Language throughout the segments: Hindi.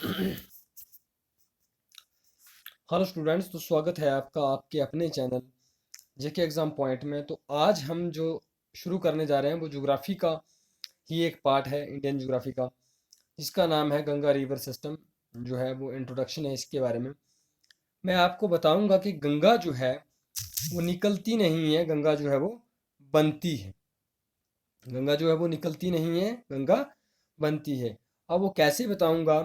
हेलो स्टूडेंट्स, तो स्वागत है आपका आपके अपने चैनल जेके एग्ज़ाम पॉइंट में। तो आज हम जो शुरू करने जा रहे हैं वो ज्योग्राफी का ही एक पार्ट है, इंडियन ज्योग्राफी का, जिसका नाम है गंगा रिवर सिस्टम। जो है वो इंट्रोडक्शन है इसके बारे में। मैं आपको बताऊंगा कि गंगा जो है वो निकलती नहीं है, गंगा जो है वो बनती है। गंगा जो है वो निकलती नहीं है, गंगा बनती है। अब वो कैसे बताऊंगा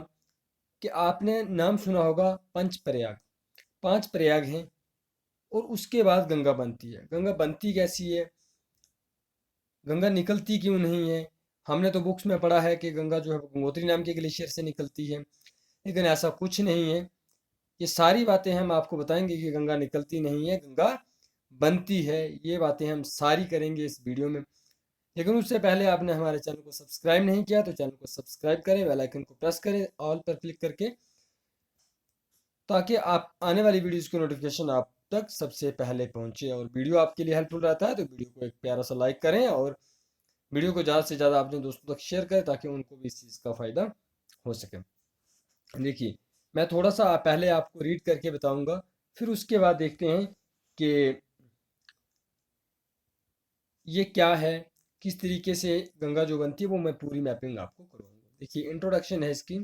कि आपने नाम सुना होगा पंच प्रयाग। 5 प्रयाग हैं और उसके बाद गंगा बनती है। गंगा बनती कैसी है, गंगा निकलती क्यों नहीं है? हमने तो बुक्स में पढ़ा है कि गंगा जो है वो गंगोत्री नाम के ग्लेशियर से निकलती है, लेकिन ऐसा कुछ नहीं है। ये सारी बातें हम आपको बताएंगे कि गंगा निकलती नहीं है, गंगा बनती है। ये बातें हम सारी करेंगे इस वीडियो में। लेकिन उससे पहले आपने हमारे चैनल को सब्सक्राइब नहीं किया तो चैनल को सब्सक्राइब करें, बेल आइकन को प्रेस करें ऑल पर क्लिक करके, ताकि आप आने वाली वीडियोज़ की नोटिफिकेशन आप तक सबसे पहले पहुंचे। और वीडियो आपके लिए हेल्पफुल रहता है तो वीडियो को एक प्यारा सा लाइक करें और वीडियो को ज़्यादा से ज़्यादा अपने दोस्तों तक शेयर करें ताकि उनको भी इस चीज़ का फ़ायदा हो सके। देखिए, मैं थोड़ा सा पहले आपको रीड करके बताऊंगा, फिर उसके बाद देखते हैं कि ये क्या है, किस तरीके से गंगा जो बनती है वो मैं पूरी मैपिंग आपको करवाऊंगा। देखिए, इंट्रोडक्शन है इसकी।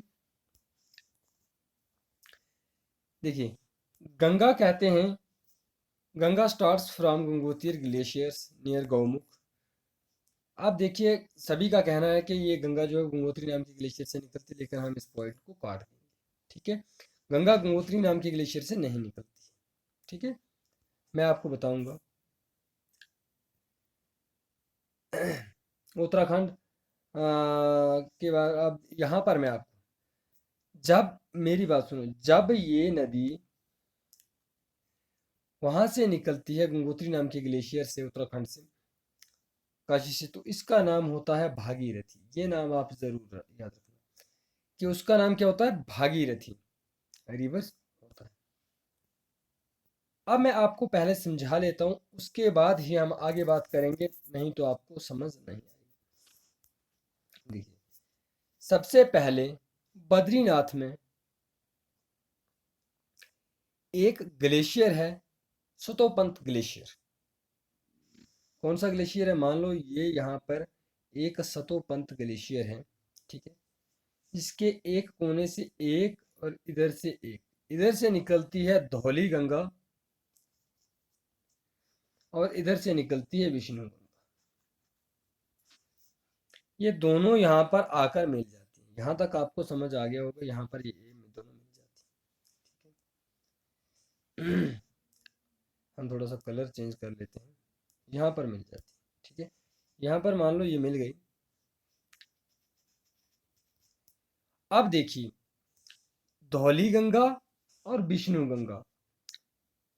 देखिए, गंगा कहते हैं, Ganga starts from Gangotri glaciers near Gaumukh. आप देखिए, सभी का कहना है कि ये गंगा जो है गंगोत्री नाम के ग्लेशियर से निकलती है, लेकिन हम इस पॉइंट को काट देंगे। ठीक है, गंगा गंगोत्री नाम के ग्लेशियर से नहीं निकलती। ठीक है, मैं आपको बताऊंगा। उत्तराखंड के बाद अब यहाँ पर मैं आपको, जब मेरी बात सुनो, जब ये नदी वहां से निकलती है गंगोत्री नाम के ग्लेशियर से, उत्तराखंड से, काशी से, तो इसका नाम होता है भागीरथी। ये नाम आप जरूर याद रखना कि उसका नाम क्या होता है, भागीरथी रिवर्स होता है। अब मैं आपको पहले समझा लेता हूँ, उसके बाद ही हम आगे बात करेंगे, नहीं तो आपको समझ नहीं आएगी। देखिए, सबसे पहले बद्रीनाथ में एक ग्लेशियर है, सतोपंत ग्लेशियर। कौन सा ग्लेशियर है? मान लो ये यहाँ पर एक सतोपंत ग्लेशियर है। ठीक है, इसके एक कोने से एक और इधर से एक, इधर से निकलती है धौली गंगा और इधर से निकलती है विष्णु गंगा। ये दोनों यहाँ पर आकर मिल जाती है। यहाँ तक आपको समझ आ गया होगा, यहाँ पर ये दोनों मिल जाती है। हम थोड़ा सा कलर चेंज कर लेते हैं, यहाँ पर मिल जाती है। ठीक है, यहाँ पर मान लो ये मिल गई। अब देखिए, धौली गंगा और विष्णु गंगा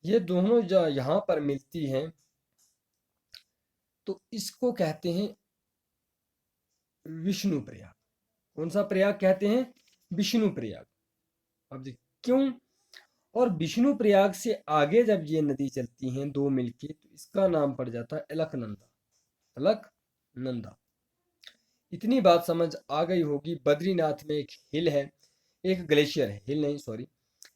ये दोनों जो यहाँ पर मिलती हैं, तो इसको कहते हैं विष्णु प्रयाग। कौन सा प्रयाग कहते हैं? विष्णु प्रयाग। अब देखिए क्यों, और विष्णु प्रयाग से आगे जब ये नदी चलती हैं दो मिलके, तो इसका नाम पड़ जाता है अलकनंदा। अलकनंदा। इतनी बात समझ आ गई होगी। बद्रीनाथ में एक हिल है, एक ग्लेशियर है, हिल नहीं सॉरी,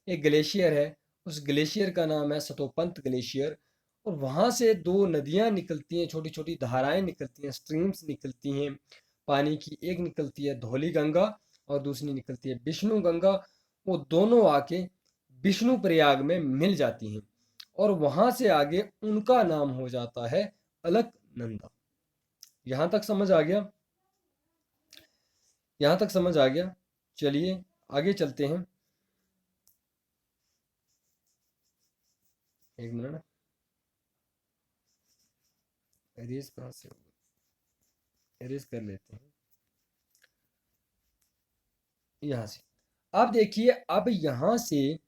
एक ग्लेशियर है। उस ग्लेशियर का नाम है सतोपंत ग्लेशियर। और वहां से दो नदियां निकलती हैं, छोटी छोटी धाराएं निकलती हैं, स्ट्रीम्स निकलती हैं पानी की। एक निकलती है धौली गंगा और दूसरी निकलती है विष्णु गंगा। वो दोनों आके विष्णु प्रयाग में मिल जाती हैं और वहां से आगे उनका नाम हो जाता है अलकनंदा। यहां तक समझ आ गया? यहां तक समझ आ गया। चलिए आगे चलते हैं। एक मिनट, एरेज कहाँ से होगा, एरेज कर लेते हैं यहाँ से। अब देखिए, अब यहाँ से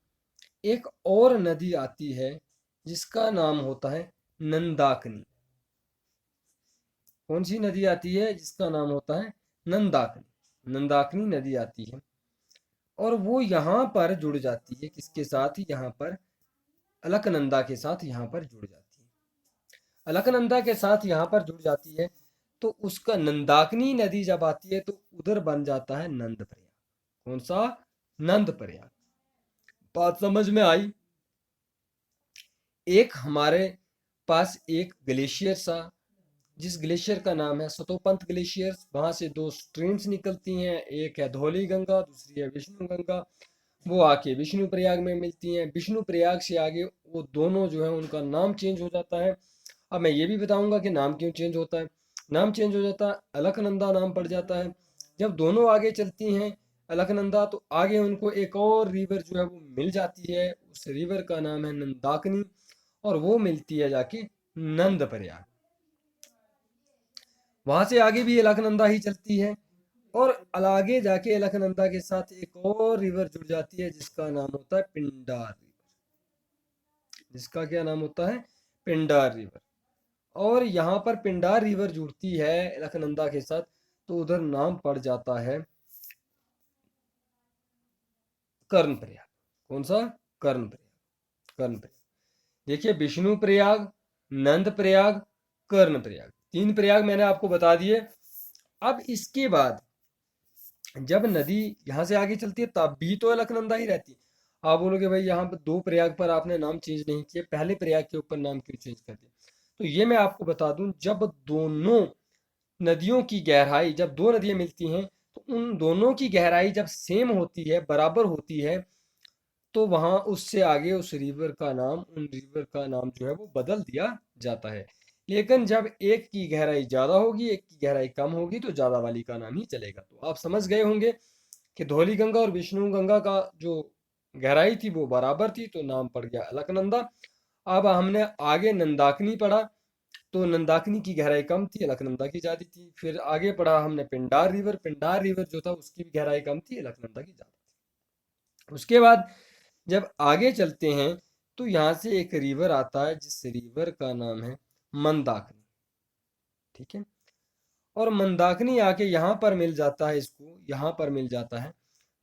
एक और नदी आती है जिसका नाम होता है नंदाकनी। कौन सी नदी आती है जिसका नाम होता है नंदाकनी? नंदाकनी नदी आती है और वो यहाँ पर जुड़ जाती है, किसके साथ? यहाँ पर अलकनंदा के साथ यहाँ पर जुड़ जाती है। अलकनंदा के साथ यहाँ पर जुड़ जाती है, तो उसका नंदाकनी नदी जब आती है तो उधर बन जाता है नंद प्रयाग। कौन सा? नंद प्रयाग। बात समझ में आई? एक हमारे पास एक ग्लेशियर सा, जिस ग्लेशियर का नाम है सतोपंत ग्लेशियर, वहां से दो स्ट्रीम्स निकलती हैं, एक है धौली गंगा, दूसरी है विष्णु गंगा। वो आके विष्णु प्रयाग में मिलती हैं। विष्णु प्रयाग से आगे वो दोनों जो है उनका नाम चेंज हो जाता है। अब मैं ये भी बताऊंगा कि नाम क्यों चेंज होता है। नाम चेंज हो जाता है, अलकनंदा नाम पड़ जाता है। जब दोनों आगे चलती हैं अलकनंदा, तो आगे उनको एक और रिवर जो है वो मिल जाती है। उस रिवर का नाम है नंदाकिनी, और वो मिलती है जाके नंद प्रयाग। वहां से आगे भी अलकनंदा ही चलती है, और आगे जाके अलकनंदा के साथ एक और रिवर जुड़ जाती है जिसका नाम होता है पिंडार रिवर। जिसका क्या नाम होता है? पिंडार रिवर। और यहाँ पर पिंडार रिवर जुड़ती है अलकनंदा के साथ, तो उधर नाम पड़ जाता है कर्ण प्रयाग। कौन सा? कर्ण प्रयाग। कर्ण प्रयाग। देखिए, विष्णु प्रयाग, नंद प्रयाग, कर्ण प्रयाग, तीन प्रयाग मैंने आपको बता दिए। अब इसके बाद जब नदी यहाँ से आगे चलती है तब भी तो अलकनंदा ही रहती है। आप बोलोगे भाई यहाँ पर दो प्रयाग पर आपने नाम चेंज नहीं किए, पहले प्रयाग के ऊपर नाम क्यों चेंज कर दिया? तो ये मैं आपको बता दूं, जब दोनों नदियों की गहराई, जब दो नदियां मिलती हैं, तो उन दोनों की गहराई जब सेम होती है, बराबर होती है, तो वहां उससे आगे उस रिवर का नाम, उन रिवर का नाम जो है वो बदल दिया जाता है। लेकिन जब एक की गहराई ज्यादा होगी, एक की गहराई कम होगी, तो ज्यादा वाली का नाम ही चलेगा। तो आप समझ गए होंगे कि धौली गंगा और विष्णु गंगा का जो गहराई थी वो बराबर थी, तो नाम पड़ गया अलकनंदा। अब हमने आगे नंदाकिनी पढ़ा, तो नंदाकिनी की गहराई कम थी, अलकनंदा की ज्यादा थी। फिर आगे पढ़ा हमने पिंडार रिवर। पिंडार रिवर जो था उसकी भी गहराई कम थी, अलकनंदा की ज्यादा थी। उसके बाद जब आगे चलते हैं, तो यहाँ से एक रिवर आता है जिस रिवर का नाम है मंदाकिनी। ठीक है। और मंदाकिनी आके यहाँ पर मिल जाता है, इसको यहाँ पर मिल जाता है।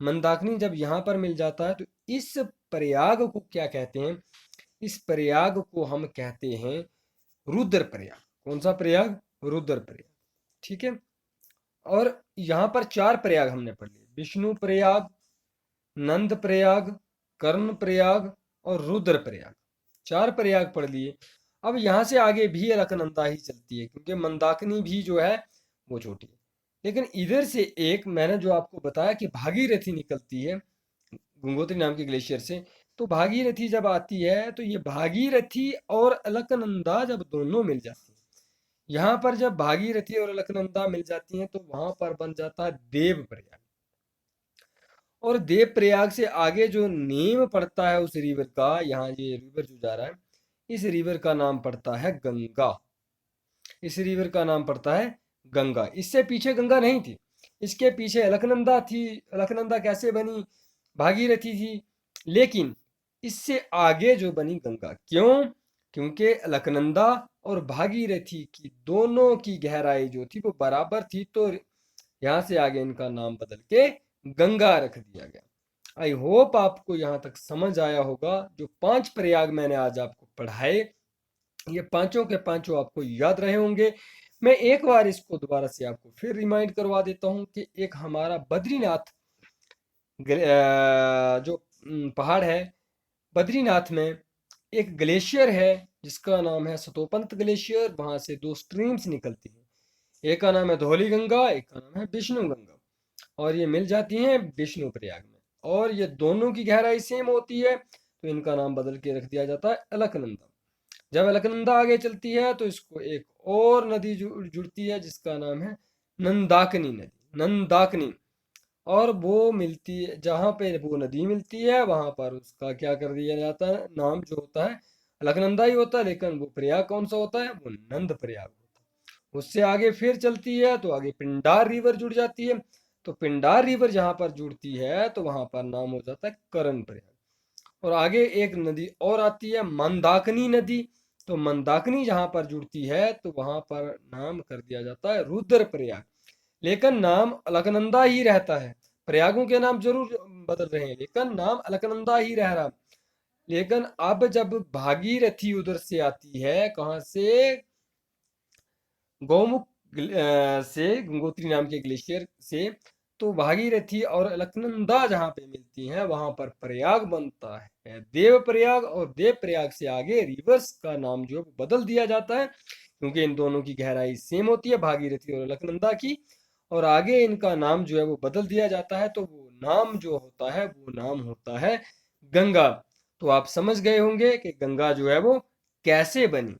मंदाकिनी जब यहाँ पर मिल जाता है, तो इस प्रयाग को क्या कहते हैं? इस प्रयाग को हम कहते हैं रुद्र प्रयाग। कौन सा प्रयाग? रुद्र प्रयाग। ठीक है। और यहाँ पर चार प्रयाग हमने पढ़ लिए: विष्णु प्रयाग, नंद प्रयाग, कर्ण प्रयाग और रुद्र प्रयाग। चार प्रयाग पढ़ लिए। अब यहाँ से आगे भी अलकनंदा ही चलती है, क्योंकि मंदाकिनी भी जो है वो छोटी है। लेकिन इधर से एक मैंने जो आपको बताया कि भागीरथी निकलती है गंगोत्री नाम के ग्लेशियर से। तो भागीरथी जब आती है, तो ये भागीरथी और अलकनंदा जब दोनों मिल जाती है, यहाँ पर जब भागीरथी और अलकनंदा मिल जाती हैं, तो वहां पर बन जाता है देव प्रयाग। और देव प्रयाग से आगे जो नेम पड़ता है उस रिवर का, यहाँ ये रिवर जो जा रहा है, इस रिवर का नाम पड़ता है गंगा। इस रिवर का नाम पड़ता है गंगा। इससे पीछे गंगा नहीं थी, इसके पीछे अलकनंदा थी। अलकनंदा कैसे बनी? भागीरथी थी। लेकिन इससे आगे जो बनी गंगा, क्यों? क्योंकि अलकनंदा और भागीरथी की दोनों की गहराई जो थी वो बराबर थी, तो यहाँ से आगे इनका नाम बदल के गंगा रख दिया गया। आई होप आपको यहाँ तक समझ आया होगा। जो पांच प्रयाग मैंने आज आपको पढ़ाए, ये पांचों के पांचों आपको याद रहे होंगे। मैं एक बार इसको दोबारा से आपको फिर रिमाइंड करवा देता हूँ कि एक हमारा बद्रीनाथ जो पहाड़ है, बद्रीनाथ में एक ग्लेशियर है जिसका नाम है सतोपंत ग्लेशियर। वहां से दो स्ट्रीम्स निकलती हैं, एक का नाम है धौली गंगा, एक का नाम है विष्णु गंगा, और ये मिल जाती हैं विष्णु प्रयाग में। और ये दोनों की गहराई सेम होती है, तो इनका नाम बदल के रख दिया जाता है अलकनंदा। जब अलकनंदा आगे चलती है, तो इसको एक और नदी जुड़ती है जिसका नाम है नंदाकिनी नदी। नंदाकिनी। और वो मिलती है, जहाँ पे वो नदी मिलती है वहां पर उसका क्या कर दिया जाता है? नाम जो होता है अलकनंदा ही होता है, लेकिन वो प्रयाग कौन सा होता है? वो नंद प्रयाग होता है। उससे आगे फिर चलती है तो आगे पिंडार रिवर जुड़ जाती है। तो पिंडार रिवर जहाँ पर जुड़ती है, तो वहां पर नाम हो जाता है करण प्रयाग। और आगे एक नदी और आती है मंदाकिनी नदी। तो मंदाकिनी जहां पर जुड़ती है, तो वहां पर नाम कर दिया जाता है रुद्र प्रयाग। लेकिन नाम अलकनंदा ही रहता है। प्रयागों के नाम जरूर बदल रहे हैं, लेकिन नाम अलकनंदा ही रह रहा। लेकिन अब जब भागीरथी उधर से आती है, कहाँ से? गौमुख से, गंगोत्री नाम के ग्लेशियर से। तो भागीरथी और अलकनंदा जहाँ पे मिलती बनती हैं वहां पर प्रयाग बनता है देव प्रयाग, और देव प्रयाग से आगे रिवर्स का नाम जो है वो बदल दिया जाता है, क्योंकि इन दोनों की गहराई सेम होती है, भागीरथी और अलकनंदा की। और आगे इनका नाम जो है वो बदल दिया जाता है, तो वो नाम जो होता है वो नाम होता है गंगा। तो आप समझ गए होंगे कि गंगा जो है वो कैसे बनी।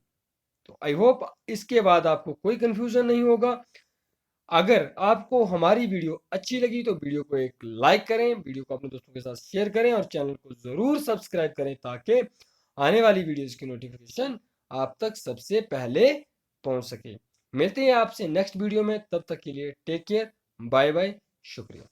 तो आई होप इसके बाद आपको कोई कंफ्यूजन नहीं होगा। अगर आपको हमारी वीडियो अच्छी लगी तो वीडियो को एक लाइक करें, वीडियो को अपने दोस्तों के साथ शेयर करें और चैनल को ज़रूर सब्सक्राइब करें, ताकि आने वाली वीडियोस की नोटिफिकेशन आप तक सबसे पहले पहुंच सके। मिलते हैं आपसे नेक्स्ट वीडियो में, तब तक के लिए टेक केयर, बाय बाय, शुक्रिया।